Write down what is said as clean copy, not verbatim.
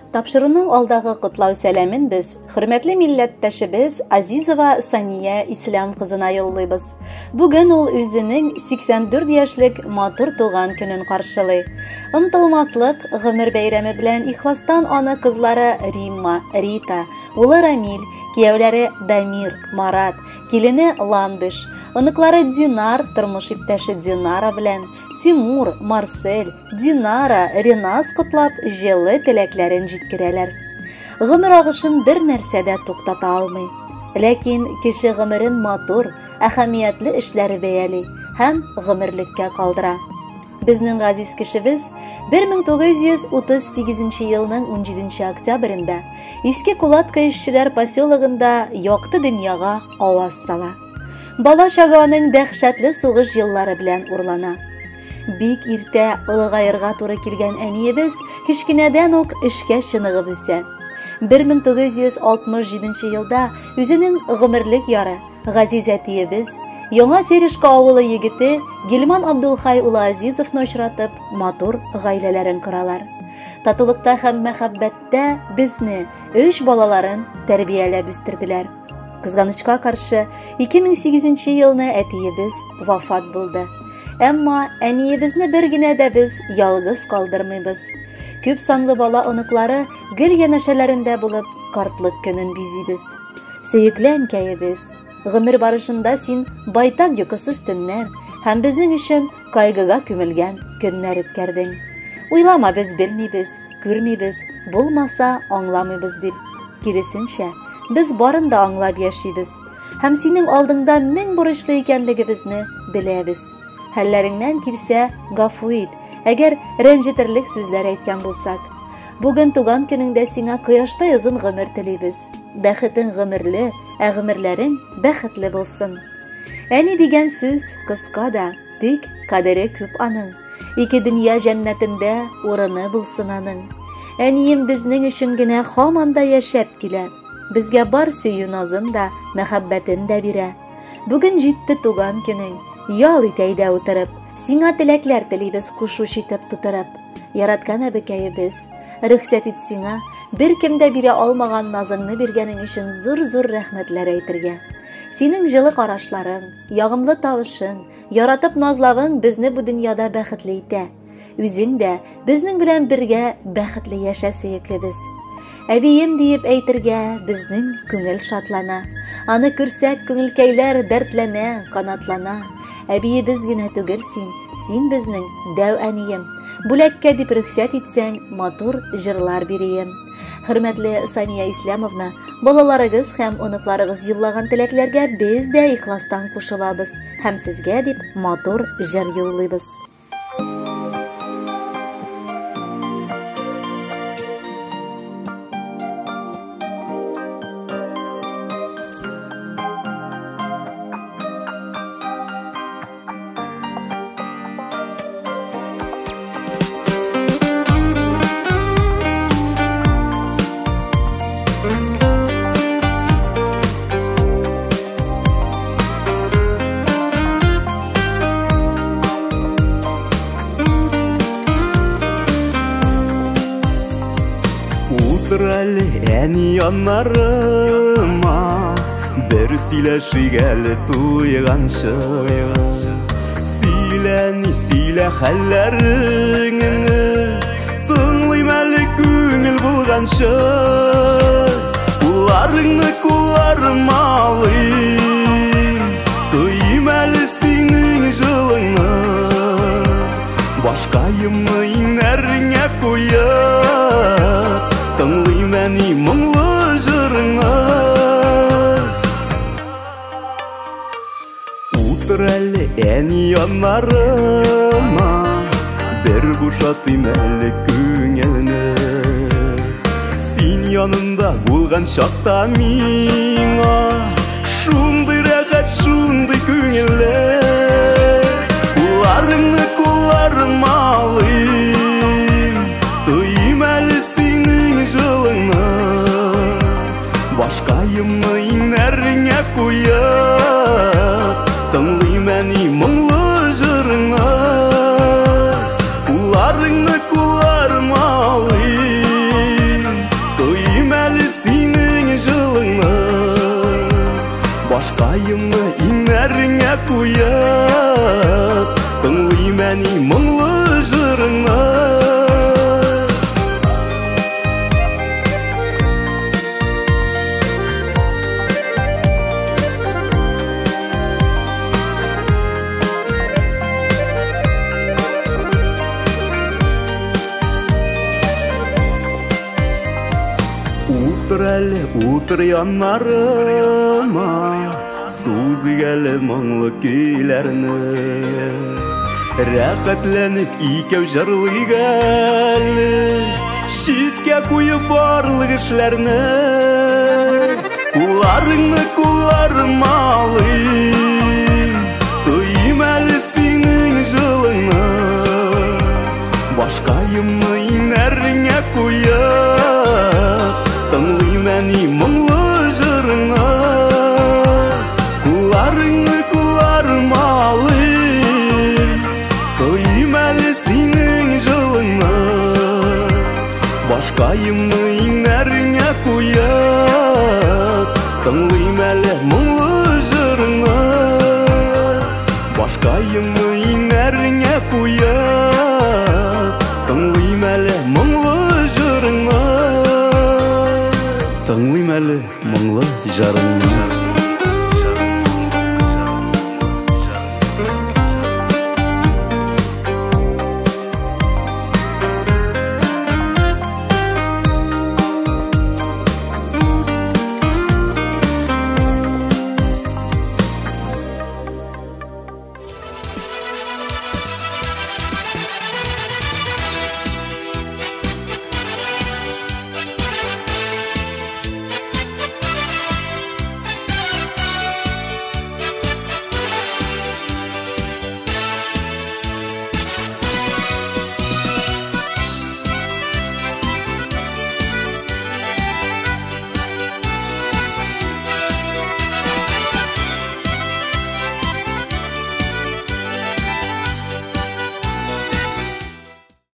Тапшыруның алдагы котлау сәламен без хөрмәтле милләттәшебез Азизова Сания Ислам кызына юллыйбыз. Бүген ул үзенең 84 яшьлек матур туган көнен каршылый. Онтылмаслык гомер бәйрәме белән ихластан аны кызлары Римма, Рита, улы Рамил, кияүләре Дамир, Марат, килене Ландыш, оныклары Динар, тормыш иптәше Динара белән, Тимур, Марсель, Динара, Ренас котлап, җылы теләкләрен җиткерәләр. Гомер агышын бер нәрсә дә туктата алмый. Ләкин кеше гомерен матур, әһәмиятле эшләре бәяли һәм гомерлеккә калдыра. Безнең газиз кешебез 1938 елның 17 октябрендә Иске Кулатка эшчеләр поселогында якты дөньяга аваз сала. Бала-чага аның дәһшәтле сугыш еллары белән урлана. Бик иртә ылыгаерга туры килгән әниебез кичкенәдән үк эшкә чыныгып үсә. 1967 елда үзенең гомерлек яры Газиз әтиебез Яңа Терешка авылы егете Гилман Абдулхай улы Азизовны очратып, матур гаиләләрен коралар. Татулыкта һәм мәхәббәттә безне, 3 балаларын тәрбияләп үстерделәр. Кызганычка каршы 2008 елны әтиебез вафат булды. Әмма әниебезне бер генә дә без ялгыз калдырмыйбыз. Күп санлы бала оныклары гел янәшәләрендә булып, картлык көнен бизибез. Сөекле әнкәебез, гомер барышында син байтак йокысыз төннәр һәм безнең өчен кайгыга күмелгән көннәр үткәрдең. Уйлама, без белмибез, күрмибез, булмаса аңламыйбыз дип. Киресенчә, без барын да аңлап яшибез һәм синең алдыңда мең бурычлы икәнлегебезне беләбез. Хәлләреңнән килсә, гафу ит, әгәр рәнҗетерлек сүзләр әйткән булсак. Бүген туган көнеңдә сиңа кояштай озын гомер телибез. Бәхетең гомерле, ә гомерләрең бәхетле булсын. Әни дигән сүз кыска да, тик кадере күп аның. Ике дөнья җәннәтендә урыны булсын аның. Әнием безнең өчен генә һаман да яшәп килә. Безгә бар сөю назын да, мәхәббәтен дә бирә. Бүген җитте туган көнең. Ял ит әйдә утырып, сиңа теләкләр телибез кушуч итеп тутырып. Яраткан әбекәебез, рөхсәт ит сиңа, бер кем дә бирә алмаган назыңны биргәнең өчен зур-зур рәхмәтләр әйтергә. Синең җылы карашларың, ягымлы тавышың, яратып назлавың безне бу дөньяда бәхетле итә. Үзең дә безнең белән бергә бәхетле яшә сөеклебез. Әбием диеп әйтергә безнең күңел шатлана. Аны күрсәк, күңелкәйләр дәртләнә, канатлана. Әбиебез генә түгел син безнең дәү әнием. Бүләккә дип рөхсәт итсәң, матур җырлар бирәм. Хөрмәтле Сания Ислямовна, балаларыгыз һәм оныкларыгыз йыллаган теләкләргә без дә ихластан кушылабыз һәм сезгә дип матур җыр юллыйбыз. Әни яннарыма бер сөйләшигәле туйганчы. Сөйлә хәлләреңне, тыңлыйм әле күңел булганчы. Кулларым алыйм, тойым әле синең җылыңны. Башкаемны инәреңә куеп, тыңлыйм әни моңлы җырыңны. Утыр әле әни яннарыма, бер бушатыйм әле күңелне. Син янымда булган чакта миңа шундый рәхәт, шундый күңелле. Кулларым алыйм, тойым әле синең җылыңны. Башкаемны инәреңә куеп, тыңлыйм әни моңлы җырыңны. Кулларым алыйм, Утыр әлі, утыр яннарыма, сузы әлі мұңлы көйләрні. Рәхәтләнеп икәү жырлыйк әлі, шиткә куеп барлык эшләрне. Кулларыңны кулларыма алыйм, тоим әлі синең җылыңны. Башкайым